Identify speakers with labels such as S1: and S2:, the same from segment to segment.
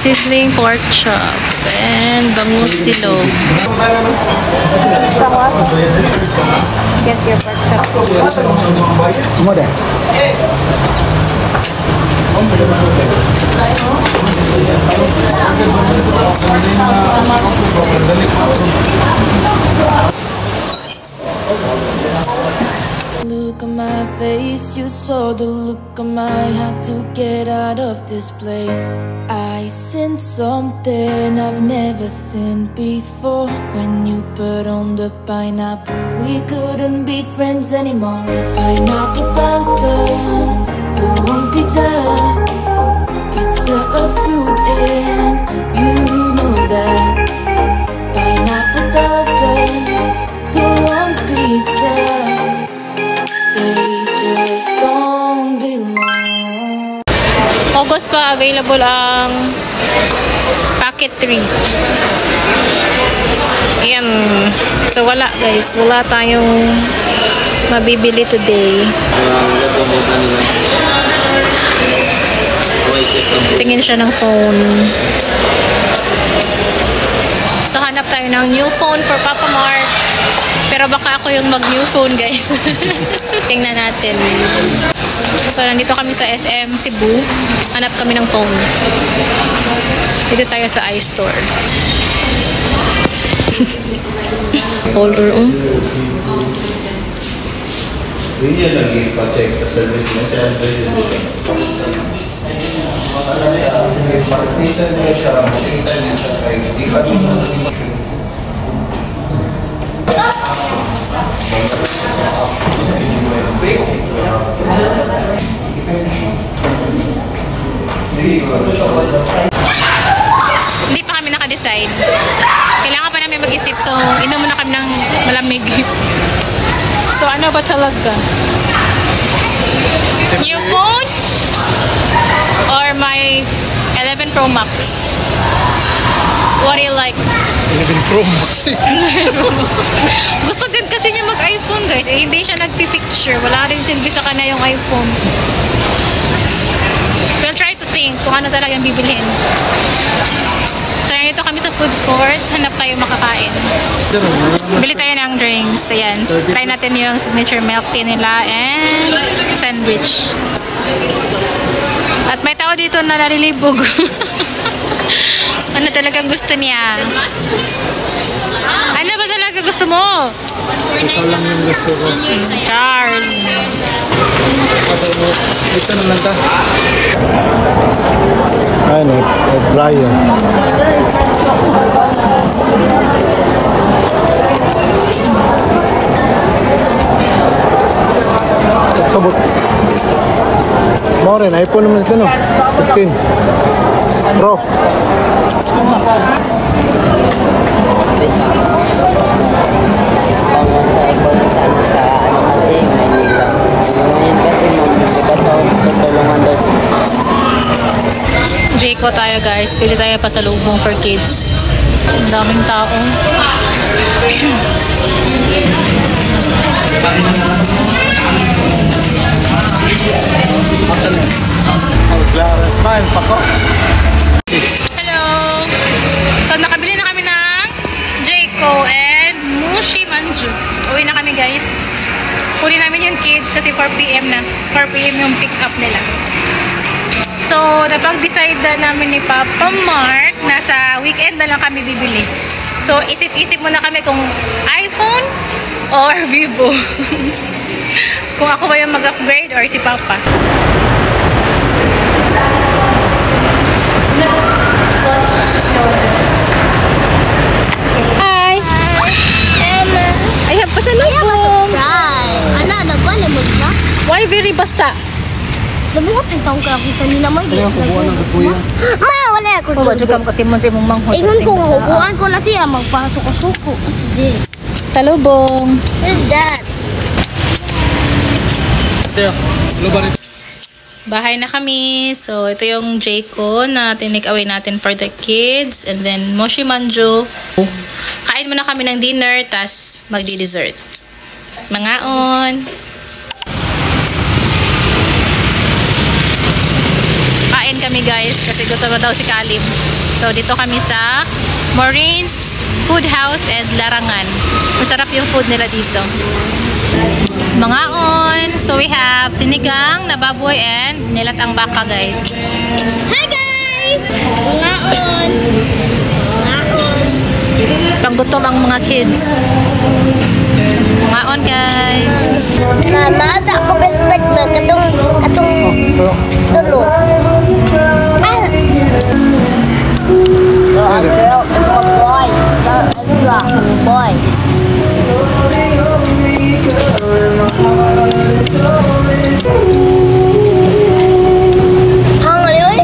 S1: sizzling pork chop and bangus silog. Get your pork chop.
S2: Look at my face, you saw the look on my had to get out of this place. I seen something I've never seen before. When you put on the pineapple, we couldn't be friends anymore. Pineapple thousands, go on pizza. It's a fruit and you know that. Pineapple doesn't go on pizza. They just don't belong.
S1: August pa available ang packet 3. Ayan. So wala guys, wala tayong mabibili today. Tingin siya ng phone. So hanap tayo ng new phone for Papa Mark. Pero baka ako yung mag-new phone guys. Tingnan natin. So nandito kami sa SM Cebu. Hanap kami ng phone. Dito tayo sa iStore. Folder
S3: Hindi niya nag-i-check sa service niya. Siya ang partisan niya sa makita niya sa kahit di ka rin
S1: Hindi pa kami naka-decide. Kailangan pa namin mag-isip. So, inom muna kami ng malamig. So, ano ba talaga? New phone? Or my 11 Pro Max? What do you like?
S4: 11 Pro Max.
S1: Gusto din kasi niya mag-iPhone guys. Eh, hindi siya nagpipicture. Wala rin silbi sa kanya yung iPhone. We'll try to think kung ano talaga yung bibiliin. So, nandito kami sa food court. Hanap tayo makakain. Bili tayo ng drinks. Ayan. Try natin yung signature milk tea nila and sandwich. At may tao dito na nalilibog. Ano talagang gusto niya? Ano ba talaga gusto mo?
S4: Ito lang yung gusto ko.
S1: Charles.
S4: Pizza naman ta. Ano? Brian. Sabot. More rin. iPhone naman ito no? 15 Pro.
S1: Jayco tayo guys. Pili tayo pa sa lubong for kids. Ang daming tao. Hello! So nakabili na kami ng Jayco and Mushi Manju. Uwi na kami guys. Kunin namin yung kids kasi 4 PM na. 4 PM yung pick up nila. So napag-decide na namin ni Papa Mark na sa weekend na lang kami bibili. So isip-isip muna kami kung iPhone or Vivo. Kung ako ba yung mag-upgrade or si Papa. Hi!
S2: Emma.
S1: I have pasalubong.
S2: Ana, nagpalimod na?
S1: Why very basa?
S2: Nabuhat ng taong kakita sa nila may
S4: Ano yung kubuan ng kuya?
S2: Ma, wala ako.
S1: Oh, ba juga makatimon sa imong manghod.
S2: Ingon ko, upuan ko na siya, magpasuko-suko. What's this?
S1: Salubong.
S2: What is that?
S4: Teo, lubar ito.
S1: Bahay na kami. So, ito yung Jayco na tinake away natin for the kids. And then, Moshi Manju. Kain muna kami ng dinner, tas magdi-dessert. Mangaon. Kain kami guys kasi gutom na daw si Caleb. So dito kami sa Maureen's Food House and Larangan. Masarap yung food nila dito. Mangaon. So we have sinigang na baboy and nilatang baka guys.
S5: Hi guys! Mangaon! Mangaon!
S1: Panggutom ang mga kids. Mangaon guys.
S5: Mama, ako respect mo. Katong tulo. A girl is a boy. Girl is a boy. Hungry?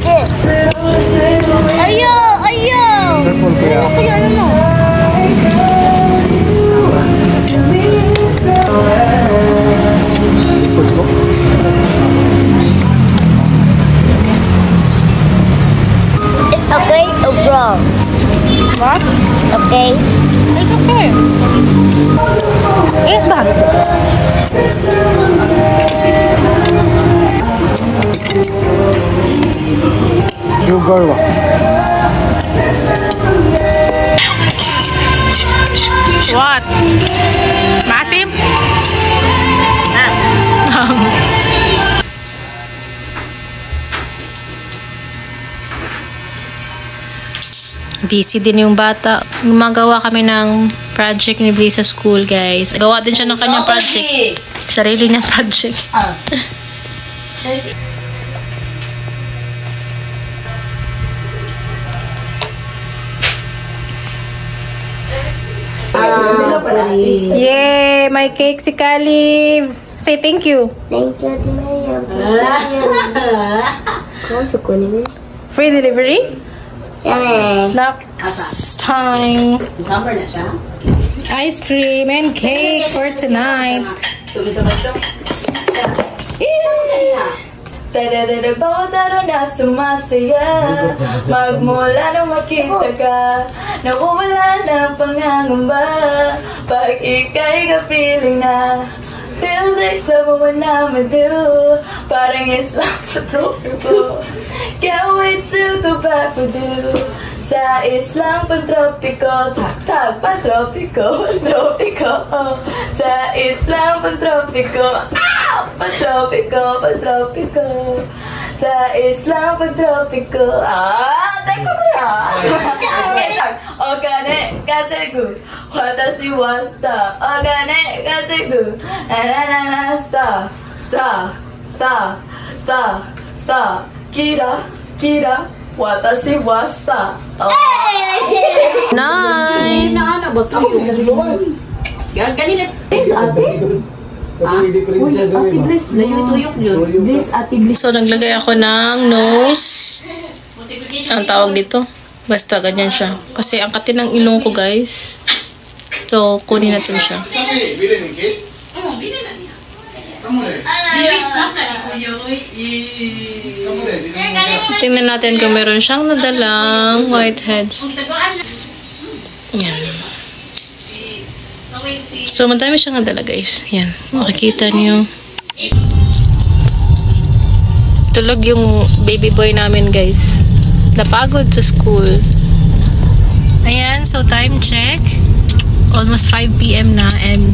S5: This. Ayo, ayo.
S4: Careful kaya.
S5: Ayo, ano?
S4: Isod ko.
S5: It's okay or wrong?
S1: What?
S5: Okay.
S1: It's okay. Eat that.
S4: Sugar ba?
S1: What? Maasim? Busy din yung bata. Gumagawa kami ng project ni Blaze sa school, guys. Gawa din siya ng kanyang project. Sarili niyang project. Yay! May cake si Caleb. Say thank you.
S5: Thank you, Tia Maya.
S1: Free delivery?
S5: Yes.
S1: Snacks time. Ice cream and cake for tonight.
S6: Tara na sumasaya. Magmula nung makita ka, nawawala ng pangangamba. Pag ika'y kapiling na, feels like someone naman do. Parang Islam patropiko. Can't wait to go back with you. Sa Islam pantropiko, tak pantropiko, pantropiko. Sa Islam pantropiko, pantropiko, pantropiko. Sa Islam pantropiko. Teko ko yan. Okane kasegu, watashi wa star. Okane kasegu, na star, star, star, star, star. Kira, kira. Watashi wa star.
S1: Nice. So, naglagay ako ng nose. Ang tawag dito. Basta ganyan siya. Kasi ang kati ng ilong ko, guys. So, kunin natin siya. Tingnan natin kung meron siyang nadalang whiteheads. Yan. So, madami siyang nadala, guys. Yan. Makikita niyo. Tulog yung baby boy namin, guys. Napagod sa school. Ayan. So, time check. Almost 5 p.m. na. And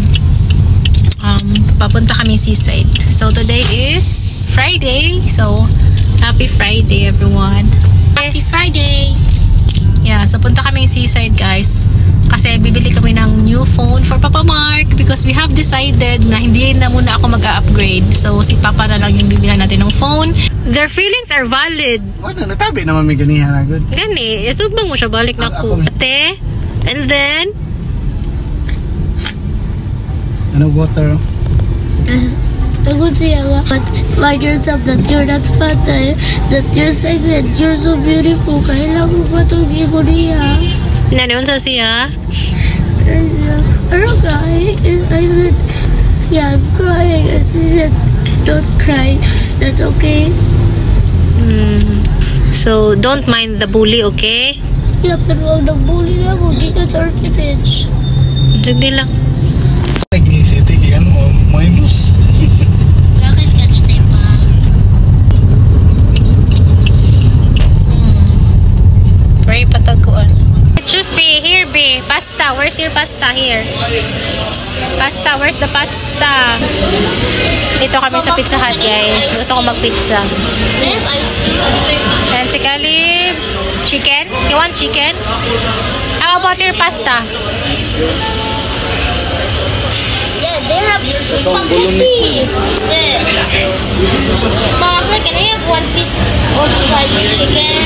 S1: papunta kami seaside. So, today is Friday. So, happy Friday, everyone.
S5: Happy Friday.
S1: Yeah, so punta kami seaside, guys. Kasi bibili kami ng new phone for Papa Mark because we have decided na hindi na muna ako mag-upgrade. So, si Papa na lang yung bibilihan natin ng phone. Their feelings are valid.
S4: Ano, natabi naman may ganihan agad.
S1: Gani, isubang mo siya, balik na ko. Ate, and then,
S4: ano, water?
S5: I would say a lot. Mind yourself that you're not fat, that you're sexy, and you're so beautiful. Kailan mo ba itong ibo niya?
S1: nanon sa siya?
S5: I'm crying. I said, yeah, I'm crying. And he said, don't cry. That's okay.
S1: So, don't mind the bully, okay?
S5: Yeah, pero ang nag-bully na ako, di ka sa orphanage.
S1: Sige lang.
S4: Nag-iisiti, yan mo, minus.
S5: Lakis ka
S1: pasta. Where's your pasta? Here. Pasta. Where's the pasta? Dito kami sa Pizza Hut, guys. Gusto ko mag-pizza. And si Caleb, chicken? You want chicken? How about your pasta?
S5: Yeah, they have spaghetti. Yeah. Mama, can I have one piece of fried chicken?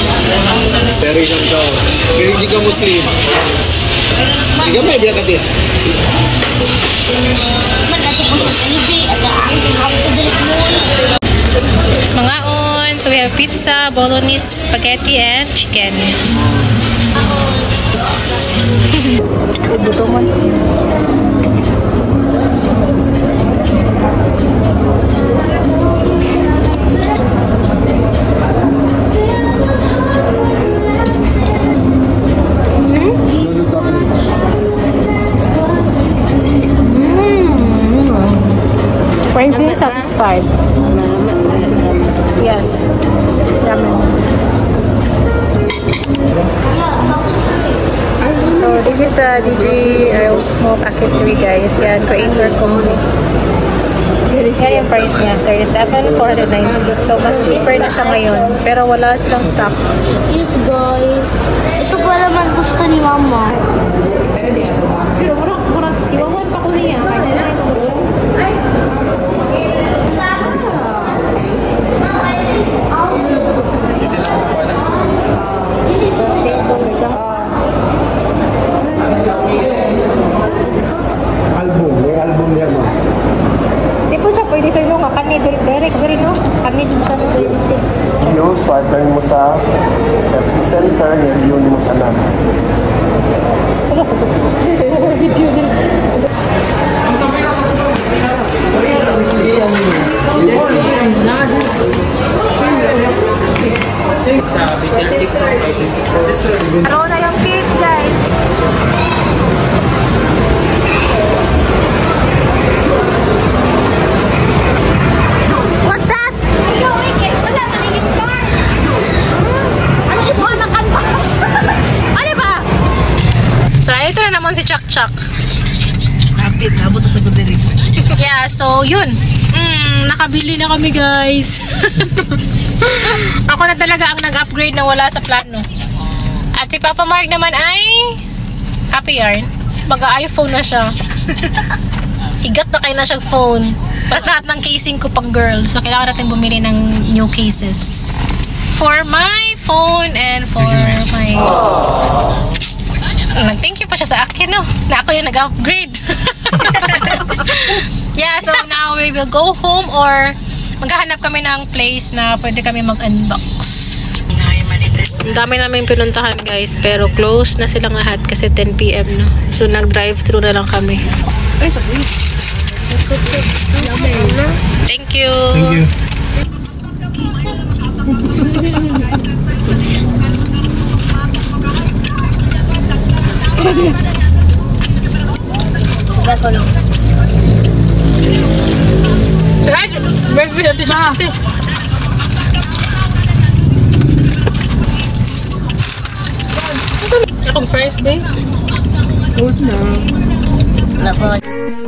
S4: Pero isang tao. Kaya hindi ka Muslim. Hindi ka may bilakatin.
S1: Mga on. So we have pizza, bolognese, spaghetti, and chicken. Buto mo. Craving satisfied. Yes. Yummy. So this is the DJ Osmo Packet 3, guys. Yan, creator ko. Yan yung price niya. 37,490. So mas cheaper na siya ngayon. Pero wala silang stock.
S5: Yes, guys. Ito pa naman gusto ni Mama.
S1: Pero murag iwawan pa ko niya.
S4: May album niya mo.
S1: Di po siya pwede sir nung kani direct rin no? Kani din siya
S4: Yung swiper mo sa FB Center, yun mo ka na.
S1: Ano na yung kids, guys? What's that? Ano ba? So, ito na naman si Chuck Chuck.
S6: Kapit, abot sa gudiri.
S1: Yeah, so yun. Nakabili na kami, guys. Ako na talaga ang nag-upgrade na wala sa plano. At si Papa Mark naman ay happy yarn. Mag-iPhone na siya. Igat na kayo na siyang phone. Bas lahat ng casing ko pang girl. So kailangan natin bumili ng new cases. For my phone and for my... Thank you pa siya sa akin, no? Na ako yung nag-upgrade. Yeah, so now we will go home or maghahanap kami ng place na pwede kami mag-unbox. Ang dami namin pinuntahan, guys, pero close na silang lahat kasi 10 PM no. So nag-drive-thru na lang kami. Thank you.
S4: Thank you.
S1: Akong first day.
S5: Nako.